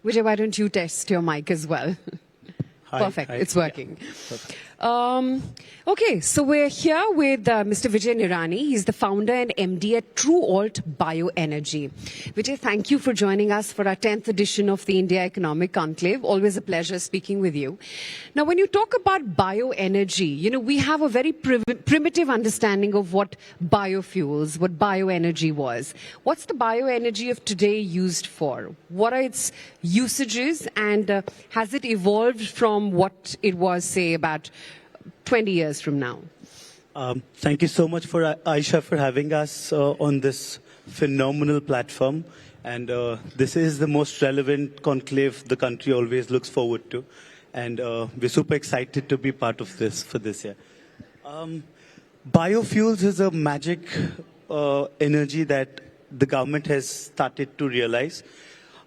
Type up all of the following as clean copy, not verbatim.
Vijay, why don't you test your mic as well? Hi, Perfect. hi. It's working. Yeah, perfect. Okay, so we're here with Mr. Vijay Nirani. He's the founder and MD at TruAlt Bioenergy. Vijay, thank you for joining us for our 10th edition of the India Economic Conclave. Always a pleasure speaking with you. Now, when you talk about bioenergy, you know, we have a very primitive understanding of what biofuels, what bioenergy was. What's the bioenergy of today used for? What are its usages, and has it evolved from what it was, say, about 20 years from now? Thank you so much for Aisha for having us on this phenomenal platform. And this is the most relevant conclave the country always looks forward to. And we're super excited to be part of this for this year. Biofuels is a magic energy that the government has started to realize.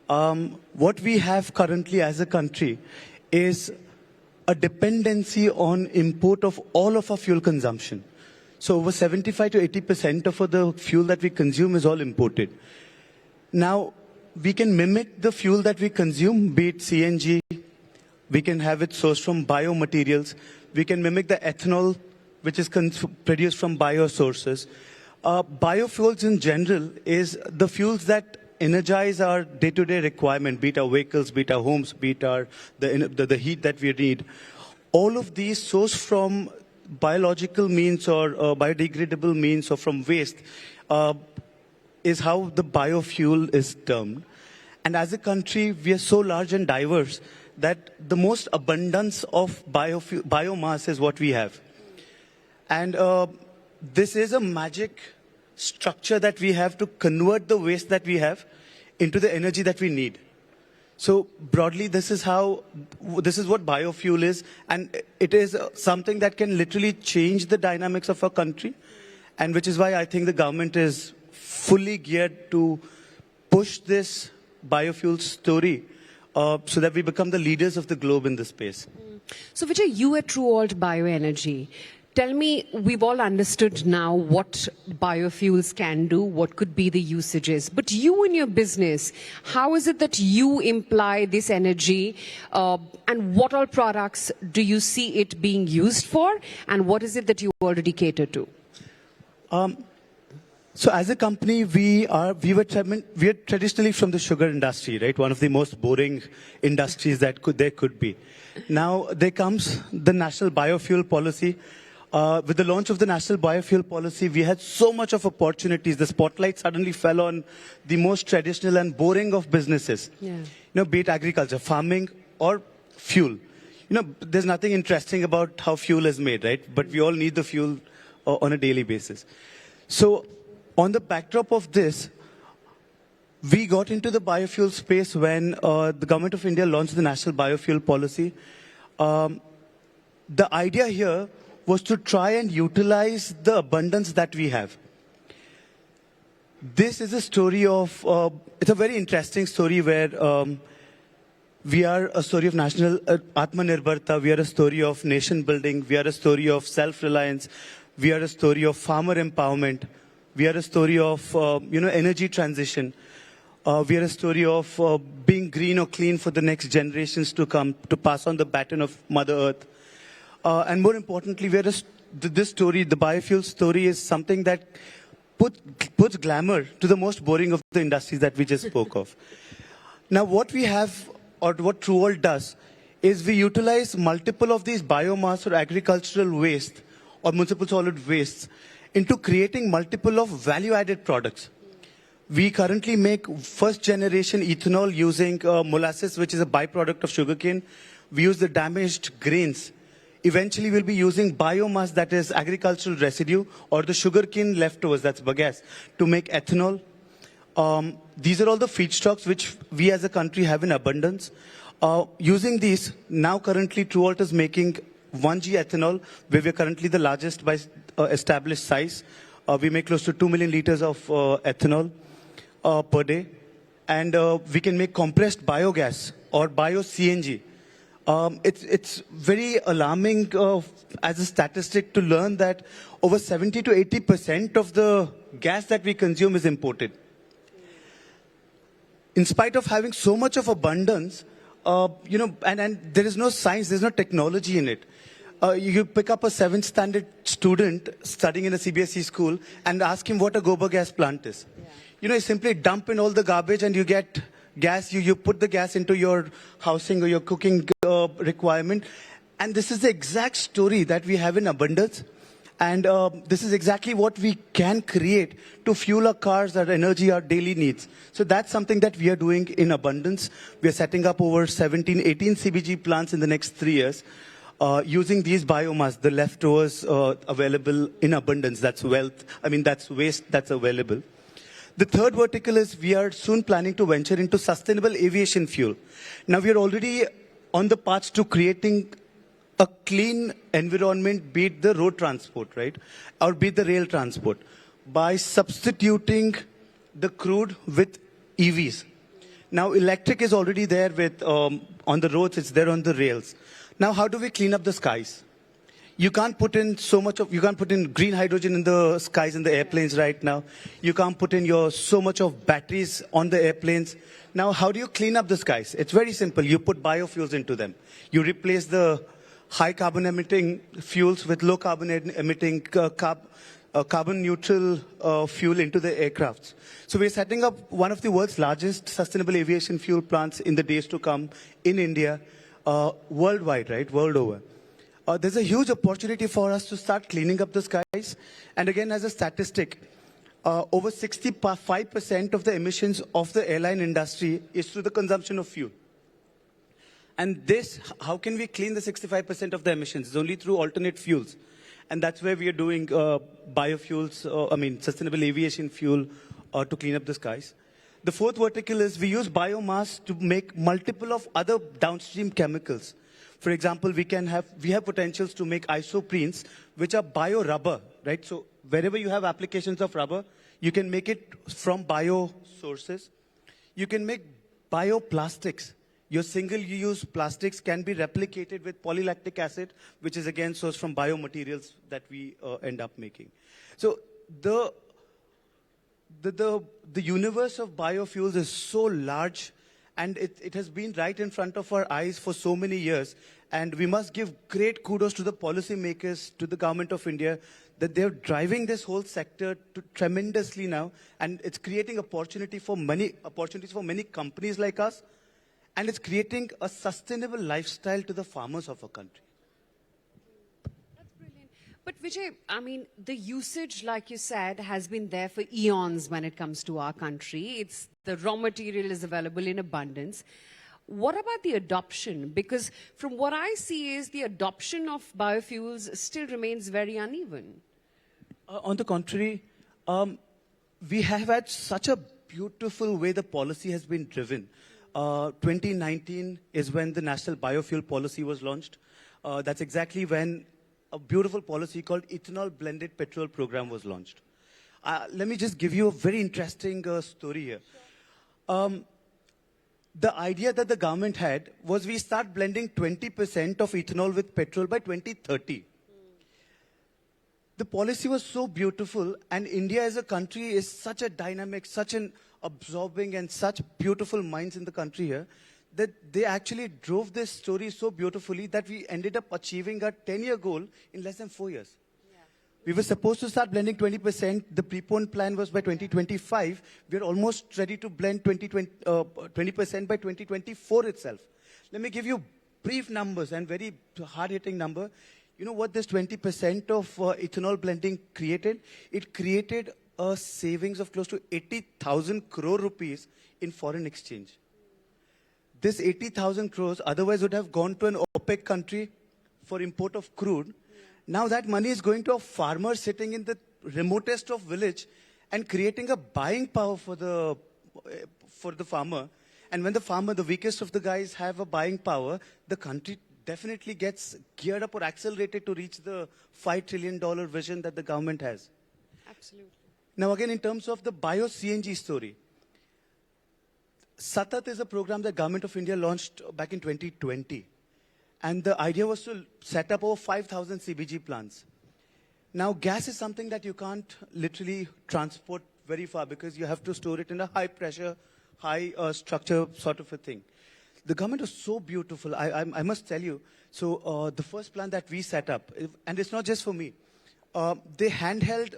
What we have currently as a country is a dependency on import of all of our fuel consumption. So over 75 to 80% of the fuel that we consume is all imported. Now, we can mimic the fuel that we consume, be it CNG, we can have it sourced from biomaterials, we can mimic the ethanol which is produced from biosources. Biofuels in general is the fuels that energize our day-to-day requirement, be it our vehicles, be it our homes, be it the heat that we need. All of these sourced from biological means or biodegradable means or from waste is how the biofuel is termed. And as a country, we are so large and diverse that the most abundance of biomass is what we have. And this is a magic structure that we have to convert the waste that we have into the energy that we need. So broadly, this is what biofuel is, and it is something that can literally change the dynamics of our country, and which is why I think the government is fully geared to push this biofuel story so that we become the leaders of the globe in this space. So Vijay, you at TruAlt Bioenergy, tell me, we've all understood now what biofuels can do, what could be the usages. But you in your business, how is it that you imply this energy, and what all products do you see it being used for, and what is it that you already cater to? So as a company, we are traditionally from the sugar industry, right? One of the most boring industries that there could be. Now there comes the National Biofuel Policy. With the launch of the National Biofuel Policy, we had so much of opportunities. The spotlight suddenly fell on the most traditional and boring of businesses. Yeah. You know, be it agriculture, farming, or fuel. You know, there's nothing interesting about how fuel is made, right? But we all need the fuel on a daily basis. So, on the backdrop of this, we got into the biofuel space when the Government of India launched the National Biofuel Policy. The idea here was to try and utilize the abundance that we have. This is a story of, it's a very interesting story where we are a story of national Atmanirbharta, we are a story of nation building, we are a story of self-reliance, we are a story of farmer empowerment, we are a story of energy transition, we are a story of being green or clean for the next generations to come, to pass on the baton of Mother Earth. And more importantly, this story, the biofuel story, is something that puts glamour to the most boring of the industries that we just spoke of. Now, what we have, or what TruAlt does, is we utilize multiple of these biomass or agricultural waste or municipal solid wastes into creating multiple of value-added products. We currently make first-generation ethanol using molasses, which is a byproduct of sugarcane. We use the damaged grains. Eventually, we'll be using biomass, that is agricultural residue, or the sugarcane leftovers, that's bagasse, to make ethanol. These are all the feedstocks which we as a country have in abundance. Using these, now currently TruAlt is making 1G ethanol, where we're currently the largest by established size. We make close to 2 million liters of ethanol per day. And we can make compressed biogas or bio-CNG. It's very alarming as a statistic to learn that over 70 to 80% of the gas that we consume is imported. in spite of having so much of abundance, and there is no science, there's no technology in it. You pick up a 7th standard student studying in a CBSE school and ask him what a gobar gas plant is. Yeah. You simply dump in all the garbage and you get gas. You put the gas into your housing or your cooking requirement. And this is the exact story that we have in abundance. And this is exactly what we can create to fuel our cars, our energy, our daily needs. So that's something that we are doing in abundance. We are setting up over 17, 18 CBG plants in the next 3 years. Using these biomass, the leftovers available in abundance, that's wealth, that's waste that's available. The third vertical is we are soon planning to venture into sustainable aviation fuel. Now we are already on the path to creating a clean environment, be it the road transport, right? Or be it the rail transport, by substituting the crude with EVs. Now electric is already there with, on the roads, it's there on the rails. Now, how do we clean up the skies? You can't put in you can't put in green hydrogen in the skies in the airplanes right now. You can't put in so much of batteries on the airplanes. Now, how do you clean up the skies? It's very simple. You put biofuels into them. You replace the high carbon emitting fuels with low carbon emitting carbon neutral fuel into the aircrafts. So we're setting up one of the world's largest sustainable aviation fuel plants in the days to come in India. Worldwide, right? World over. There's a huge opportunity for us to start cleaning up the skies. And again, as a statistic, over 65% of the emissions of the airline industry is through the consumption of fuel. And how can we clean the 65% of the emissions? It's only through alternate fuels. And that's where we are doing biofuels, sustainable aviation fuel to clean up the skies. The fourth vertical is we use biomass to make multiple of other downstream chemicals. For example, we have potentials to make isoprenes, which are bio-rubber, right? So wherever you have applications of rubber, you can make it from bio sources. You can make bioplastics. Your single-use plastics can be replicated with polylactic acid, which is again sourced from biomaterials that we end up making. So the universe of biofuels is so large, and it has been right in front of our eyes for so many years. And we must give great kudos to the policymakers, to the government of India, that they're driving this whole sector tremendously now. And it's creating opportunities for many companies like us. And it's creating a sustainable lifestyle to the farmers of our country. But Vijay, the usage, like you said, has been there for eons when it comes to our country. The raw material is available in abundance. What about the adoption? Because from what I see is the adoption of biofuels still remains very uneven. On the contrary, we have had such a beautiful way the policy has been driven. 2019 is when the National Biofuel Policy was launched. That's exactly when a beautiful policy called Ethanol Blended Petrol Program was launched. Let me just give you a very interesting story here. The idea that the government had was we start blending 20% of ethanol with petrol by 2030. The policy was so beautiful, and India as a country is such a dynamic, such an absorbing and such beautiful minds in the country here, that they actually drove this story so beautifully that we ended up achieving our 10-year goal in less than 4 years. Yeah. We were supposed to start blending 20%. The preponed plan was by 2025. We're almost ready to blend 20% by 2024 itself. Let me give you brief numbers and very hard-hitting number. You know what this 20% of ethanol blending created? It created a savings of close to 80,000 crore rupees in foreign exchange. This 80,000 crores otherwise would have gone to an OPEC country for import of crude. Yeah. Now that money is going to a farmer sitting in the remotest of village and creating a buying power for the farmer. And when the farmer, the weakest of the guys, have a buying power, the country definitely gets geared up or accelerated to reach the $5 trillion vision that the government has. Absolutely. Now again, in terms of the bio-CNG story, Satat is a program that Government of India launched back in 2020. And the idea was to set up over 5,000 CBG plants. Now, gas is something that you can't literally transport very far because you have to store it in a high pressure, high structure sort of a thing. The government was so beautiful. I must tell you. So the first plan that we set up, and it's not just for me, they handheld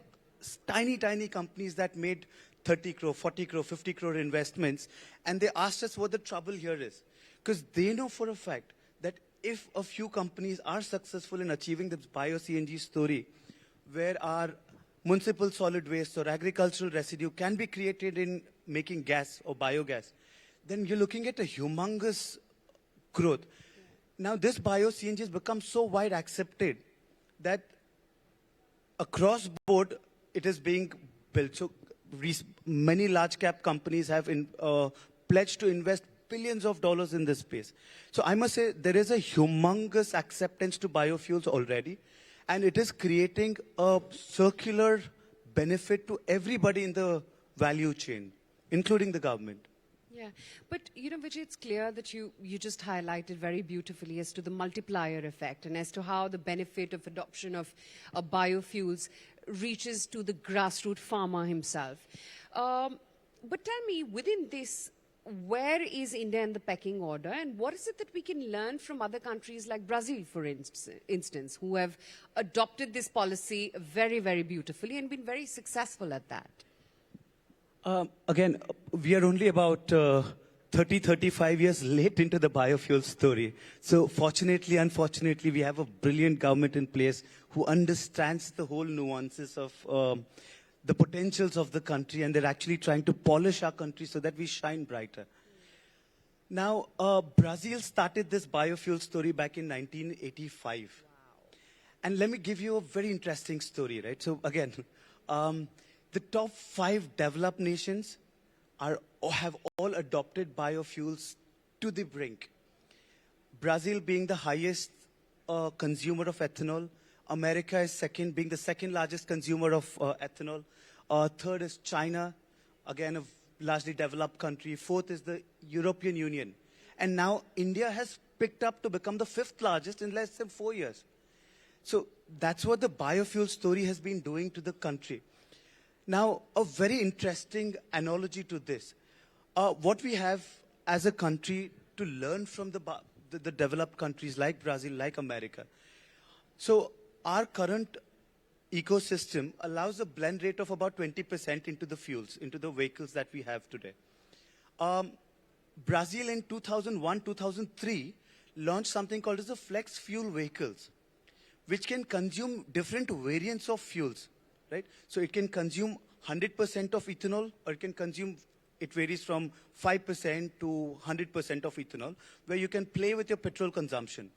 tiny companies that made 30 crore, 40 crore, 50 crore investments, and they asked us what the trouble here is. Because they know for a fact that if a few companies are successful in achieving this bio-CNG story, where our municipal solid waste or agricultural residue can be created in making gas or biogas, then you're looking at a humongous growth. Now, this bio-CNG has become so wide accepted that across board, it is being built. So many large cap companies have pledged to invest billions of dollars in this space. So I must say there is a humongous acceptance to biofuels already, and it is creating a circular benefit to everybody in the value chain, including the government. Yeah, but Vijay, it's clear that you just highlighted very beautifully as to the multiplier effect and as to how the benefit of adoption of biofuels reaches to the grassroots farmer himself. But tell me, within this, where is India in the pecking order, and what is it that we can learn from other countries like Brazil, for instance, who have adopted this policy very, very beautifully and been very successful at that? Again, we are only about 35 years late into the biofuel story. So fortunately, unfortunately, we have a brilliant government in place who understands the whole nuances of the potentials of the country, and they're actually trying to polish our country so that we shine brighter. Now, Brazil started this biofuel story back in 1985. Wow. And let me give you a very interesting story, right? So again, the top 5 developed nations have all adopted biofuels to the brink. Brazil being the highest consumer of ethanol. America is second, being the second largest consumer of ethanol. Third is China, again a largely developed country. Fourth is the European Union. And now India has picked up to become the 5th largest in less than 4 years. So that's what the biofuel story has been doing to the country. Now, a very interesting analogy to this. What we have as a country to learn from the developed countries like Brazil, like America. So our current ecosystem allows a blend rate of about 20% into the fuels, into the vehicles that we have today. Brazil in 2001, 2003 launched something called as the flex fuel vehicles, which can consume different variants of fuels. Right? So it can consume 100% of ethanol, or it can consume, it varies from 5% to 100% of ethanol, where you can play with your petrol consumption.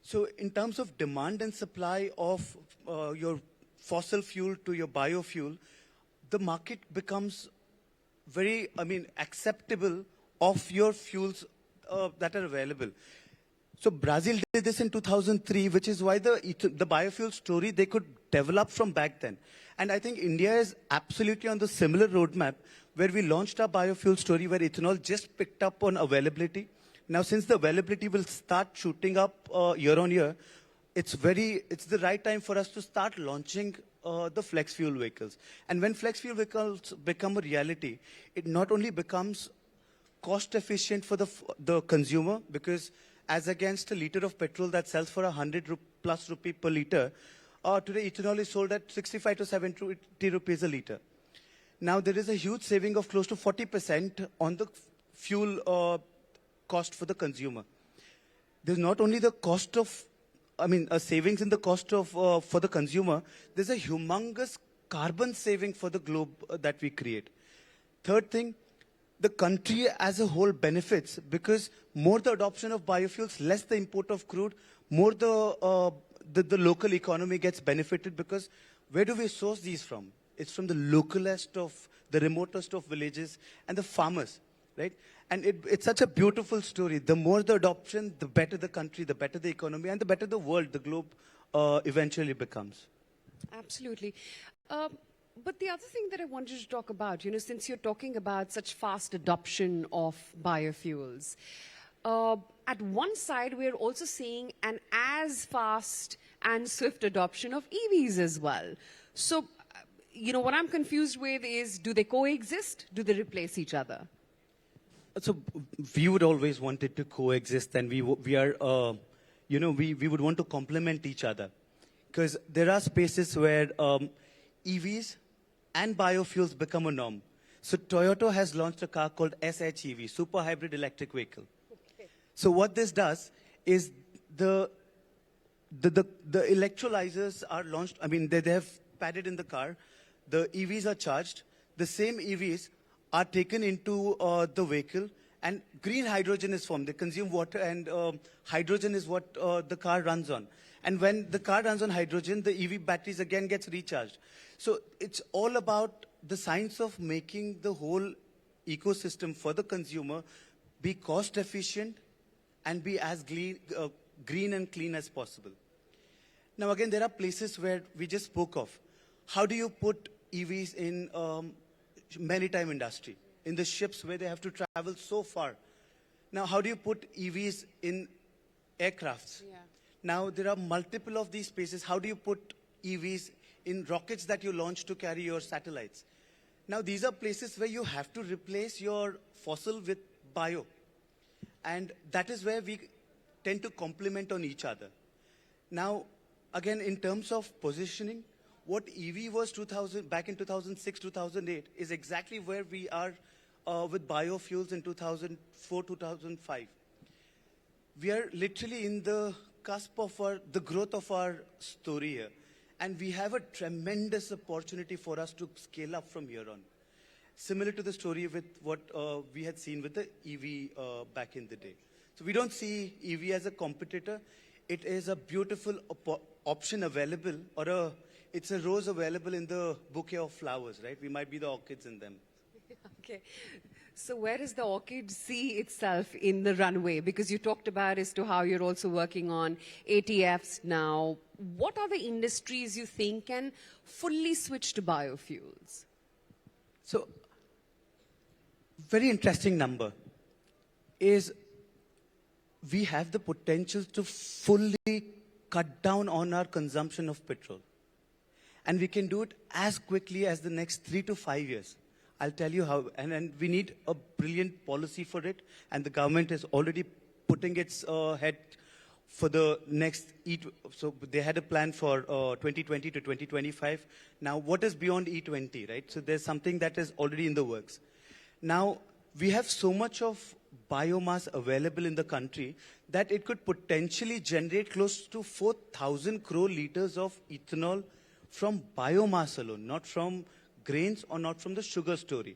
So in terms of demand and supply of your fossil fuel to your biofuel, the market becomes very, acceptable of your fuels that are available. So Brazil did this in 2003, which is why the biofuel story they could develop from back then. And I think India is absolutely on the similar roadmap where we launched our biofuel story where ethanol just picked up on availability. Now, since the availability will start shooting up year on year, it's the right time for us to start launching the flex fuel vehicles. And when flex fuel vehicles become a reality, it not only becomes cost efficient for the consumer, because as against a liter of petrol that sells for 100 plus rupee per liter, today ethanol is sold at 65 to 70 rupees a liter. Now there is a huge saving of close to 40% on the fuel cost for the consumer. There's not only the cost of, savings in the cost of for the consumer, there's a humongous carbon saving for the globe that we create. Third thing, the country as a whole benefits because more the adoption of biofuels, less the import of crude, more the local economy gets benefited because where do we source these from? It's from the localest of, the remotest of villages and the farmers, right? And it's such a beautiful story. The more the adoption, the better the country, the better the economy, and the better the world, the globe eventually becomes. Absolutely. But the other thing that I wanted to talk about, since you're talking about such fast adoption of biofuels, at one side, we're also seeing an as fast and swift adoption of EVs as well. So, what I'm confused with is, do they coexist? Do they replace each other? So we would always want it to coexist, and we would want to complement each other, because there are spaces where EVs and biofuels become a norm. So Toyota has launched a car called SHEV, Super Hybrid Electric Vehicle. Okay. So what this does is the electrolyzers are launched. I mean, they have padded in the car. The EVs are charged. The same EVs are taken into the vehicle, and green hydrogen is formed. They consume water, and hydrogen is what the car runs on. And when the car runs on hydrogen, the EV batteries again gets recharged. So it's all about the science of making the whole ecosystem for the consumer be cost efficient and be as green and clean as possible. Now again, there are places where we just spoke of. How do you put EVs in maritime industry, in the ships where they have to travel so far? Now, how do you put EVs in aircrafts? Yeah. Now, there are multiple of these spaces. How do you put EVs in rockets that you launch to carry your satellites? Now, these are places where you have to replace your fossil with bio. And that is where we tend to complement on each other. Now, again, in terms of positioning, what EV was back in 2006, 2008 is exactly where we are with biofuels in 2004, 2005. We are literally in the cusp of the growth of our story here. And we have a tremendous opportunity for us to scale up from here on. Similar to the story with what we had seen with the EV back in the day. So we don't see EV as a competitor. It is a beautiful option available, or it's a rose available in the bouquet of flowers, right? We might be the orchids in them. Okay. So where does the orchid see itself in the runway? Because you talked about as to how you're also working on ATFs now. What are the industries you think can fully switch to biofuels? So, very interesting number is we have the potential to fully cut down on our consumption of petrol. And we can do it as quickly as the next 3 to 5 years. I'll tell you how, and we need a brilliant policy for it, and the government is already putting its head for the next so they had a plan for 2020 to 2025. Now, what is beyond E20, right? So there's something that is already in the works. Now, we have so much of biomass available in the country that it could potentially generate close to 4,000 crore liters of ethanol from biomass alone, not from grains or not from the sugar story.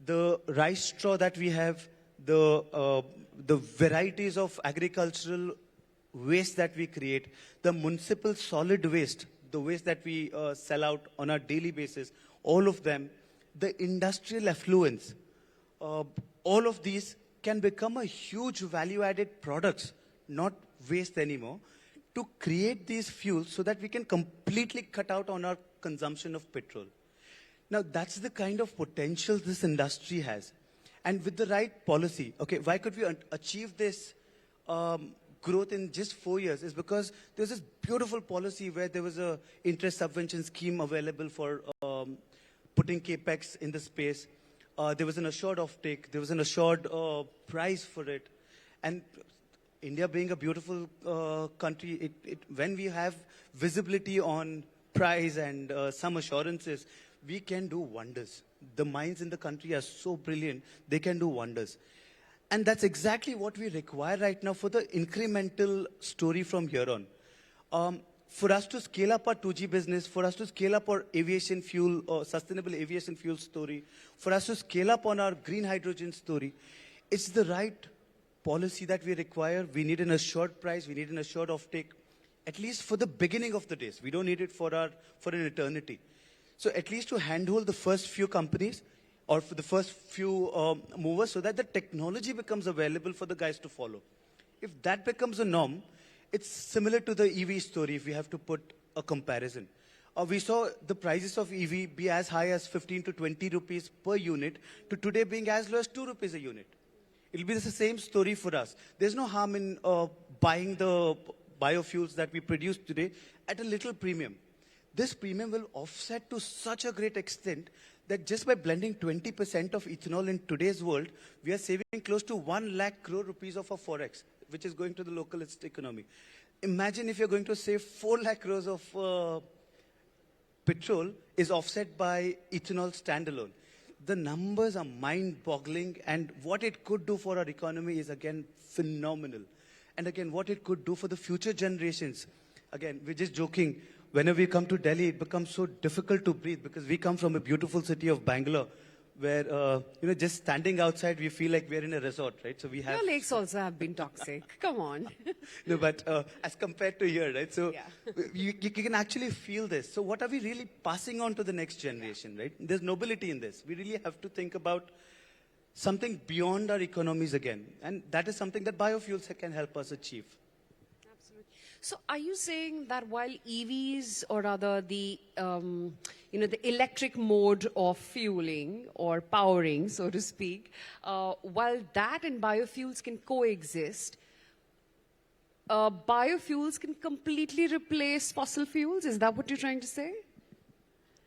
The rice straw that we have, the varieties of agricultural waste that we create, the municipal solid waste, the waste that we sell out on a daily basis, all of them, the industrial effluents, all of these can become a huge value-added products, not waste anymore, to create these fuels so that we can completely cut out on our consumption of petrol. Now, that's the kind of potential this industry has. And with the right policy, okay, why could we achieve this growth in just 4 years? Is because there's this beautiful policy where there was a interest subvention scheme available for putting capex in the space. There was an assured offtake. There was an assured price for it. And India being a beautiful country, when we have visibility on price and some assurances, we can do wonders. The minds in the country are so brilliant, they can do wonders. And that's exactly what we require right now for the incremental story from here on. For us to scale up our 2G business, for us to scale up our aviation fuel, or sustainable aviation fuel story, for us to scale up on our green hydrogen story, it's the right policy that we require. We need an assured price, we need an assured offtake, at least for the beginning of the days. We don't need it for an eternity. So at least to handhold the first few companies or for the first few movers so that the technology becomes available for the guys to follow. If that becomes a norm, it's similar to the EV story if we have to put a comparison. We saw the prices of EV be as high as 15 to 20 rupees per unit to today being as low as 2 rupees a unit. It'll be the same story for us. There's no harm in buying the biofuels that we produce today at a little premium. This premium will offset to such a great extent that just by blending 20% of ethanol in today's world, we are saving close to 1 lakh crore rupees of our forex, which is going to the localist economy. Imagine if you're going to save 4 lakh crores of petrol is offset by ethanol standalone. The numbers are mind-boggling, and what it could do for our economy is, again, phenomenal. And again, what it could do for the future generations. Again, we're just joking. Whenever we come to Delhi, it becomes so difficult to breathe because we come from a beautiful city of Bangalore, where, just standing outside, we feel like we're in a resort, right? So we have... Your lakes also have been toxic. Come on. No, but as compared to here, right? So Yeah. you can actually feel this. So what are we really passing on to the next generation, right? There's nobility in this. We really have to think about something beyond our economies again. And that is something that biofuels can help us achieve. Absolutely. So are you saying that while EVs, or rather the electric mode of fueling or powering, so to speak, while that and biofuels can coexist, biofuels can completely replace fossil fuels? Is that what you're trying to say?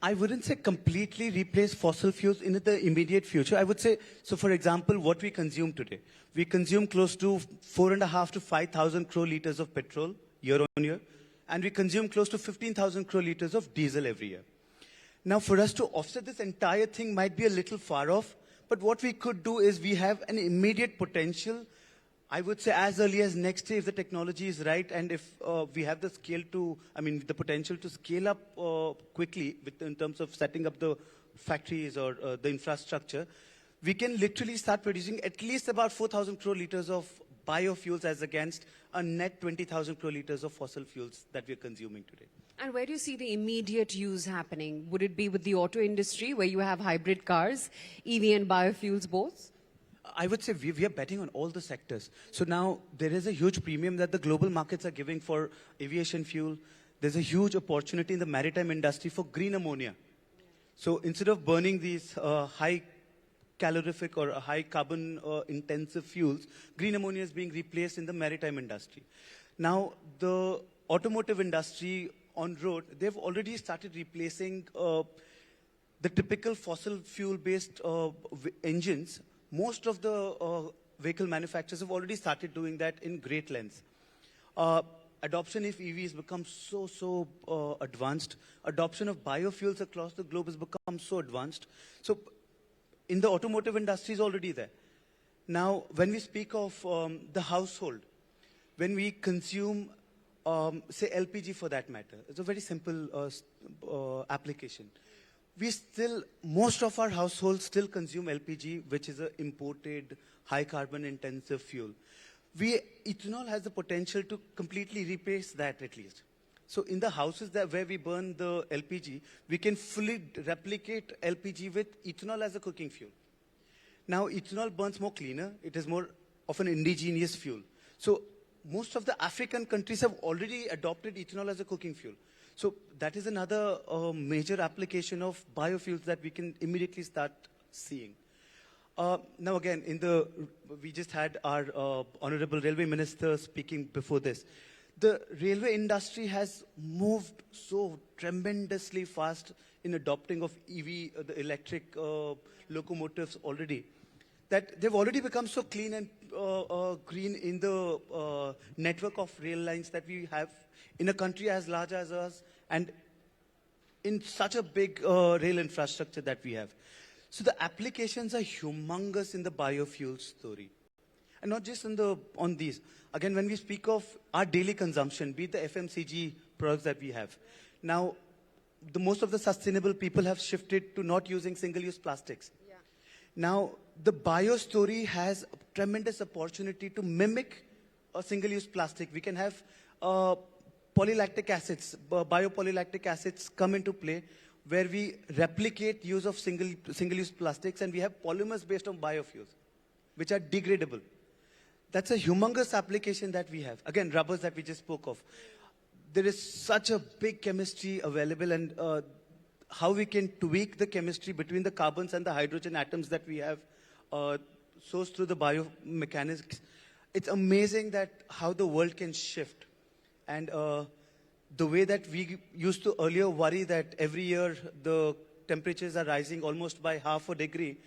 I wouldn't say completely replace fossil fuels in the immediate future. I would say, so for example, what we consume today. We consume close to 4.5 to 5,000 crore liters of petrol year on year, and we consume close to 15,000 crore liters of diesel every year. Now, for us to offset this entire thing might be a little far off, but what we could do is we have an immediate potential. I would say as early as next year, if the technology is right, and if we have the the potential to scale up quickly in terms of setting up the factories or the infrastructure, we can literally start producing at least about 4,000 crore liters of biofuels as against a net 20,000 crore liters of fossil fuels that we're consuming today. And where do you see the immediate use happening? Would it be with the auto industry, where you have hybrid cars, EV and biofuels both? I would say we are betting on all the sectors. So now there is a huge premium that the global markets are giving for aviation fuel. There's a huge opportunity in the maritime industry for green ammonia. So instead of burning these high calorific or high carbon intensive fuels, green ammonia is being replaced in the maritime industry. Now the automotive industry on road, they've already started replacing the typical fossil fuel based engines. Most of the vehicle manufacturers have already started doing that in great lengths. Adoption of EVs becomes so advanced. Adoption of biofuels across the globe has become so advanced. So in the automotive industry is already there. Now, when we speak of the household, when we consume, say LPG for that matter, it's a very simple application. Most of our households still consume LPG, which is an imported, high carbon intensive fuel. Ethanol has the potential to completely replace that at least. So in the houses where we burn the LPG, we can fully replicate LPG with ethanol as a cooking fuel. Now, ethanol burns more cleaner. It is more of an indigenous fuel. So most of the African countries have already adopted ethanol as a cooking fuel. So that is another major application of biofuels that we can immediately start seeing. Now again, we just had our Honorable Railway Minister speaking before this. The railway industry has moved so tremendously fast in adopting of EV, the electric locomotives already, that they've already become so clean and green in the network of rail lines that we have in a country as large as us and in such a big rail infrastructure that we have. So the applications are humongous in the biofuel story. And not just on these. Again, when we speak of our daily consumption, be it the FMCG products that we have. Now, most of the sustainable people have shifted to not using single-use plastics. Yeah. Now, the bio story has a tremendous opportunity to mimic a single-use plastic. We can have polylactic acids, biopolylactic acids come into play where we replicate use of single-use plastics and we have polymers based on biofuels, which are degradable. That's a humongous application that we have. Again, rubbers that we just spoke of. There is such a big chemistry available and how we can tweak the chemistry between the carbons and the hydrogen atoms that we have sourced through the biomechanics. It's amazing that how the world can shift. And the way that we used to earlier worry that every year the temperatures are rising almost by half a degree,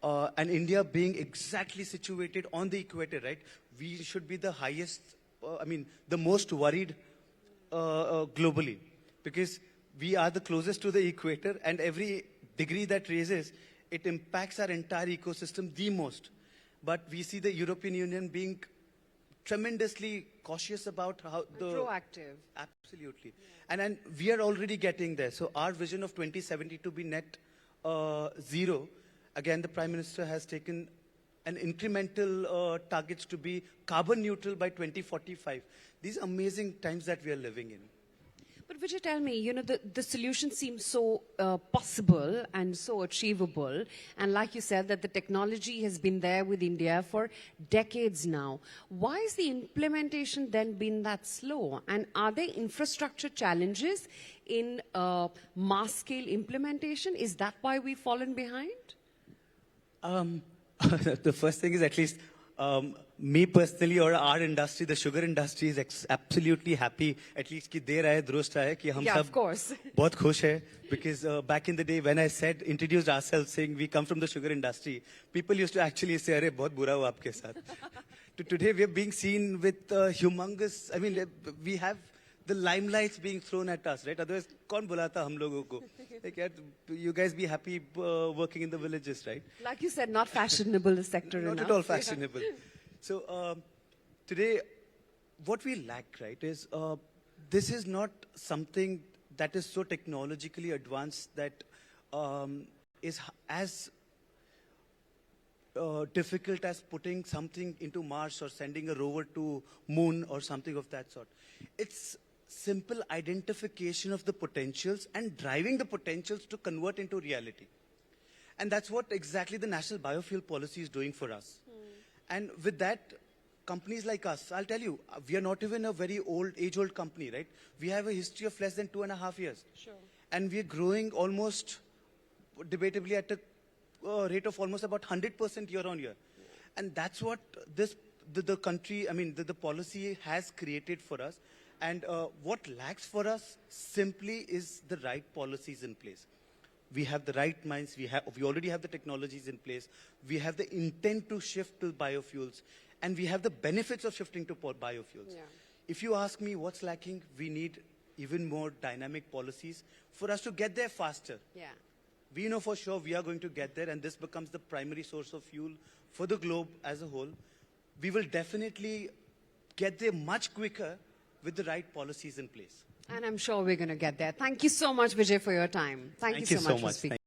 and India being exactly situated on the equator, right? We should be the highest, the most worried globally, because we are the closest to the equator, and every degree that raises, it impacts our entire ecosystem the most. But we see the European Union being tremendously cautious about how the... Proactive. Absolutely. Yeah. And we are already getting there. So our vision of 2070 to be net zero, again, the Prime Minister has taken an incremental targets to be carbon neutral by 2045. These amazing times that we are living in. But Vijay, tell me, the solution seems so possible and so achievable. And like you said, that the technology has been there with India for decades now. Why is the implementation then been that slow? And are there infrastructure challenges in mass-scale implementation? Is that why we've fallen behind? The first thing is, at least me personally, or our industry, the sugar industry, is absolutely happy, at least कि दे रहा है, दुरुस्त रहा है, कि हम सब बहुत खुश है, because back in the day when I introduced ourselves saying we come from the sugar industry, people used to actually say, अरे बहुत बुरा हुआ आपके साथ. Today we are being seen with humongous, we have the limelights being thrown at us, right? Otherwise, कौन बुलाता हम लोगों को? Like, you guys be happy working in the villages, right? Like you said, not fashionable the sector enough. Not at all fashionable. So today, what we lack, right, is this is not something that is so technologically advanced that is as difficult as putting something into Mars or sending a rover to Moon or something of that sort. It's simple identification of the potentials and driving the potentials to convert into reality. And that's what exactly the National Biofuel Policy is doing for us. And with that, companies like us, I'll tell you, we are not even a very age-old company, right? We have a history of less than 2.5 years. Sure. And we're growing almost, debatably, at a rate of almost about 100% year on year. Yeah. And that's what the country, the policy has created for us. And what lacks for us simply is the right policies in place. We have the right minds, we already have the technologies in place, we have the intent to shift to biofuels, and we have the benefits of shifting to biofuels. Yeah. If you ask me what's lacking, we need even more dynamic policies for us to get there faster. Yeah. We know for sure we are going to get there, and this becomes the primary source of fuel for the globe as a whole. We will definitely get there much quicker with the right policies in place. And I'm sure we're going to get there. Thank you so much, Vijay, for your time. Thank you so much for speaking.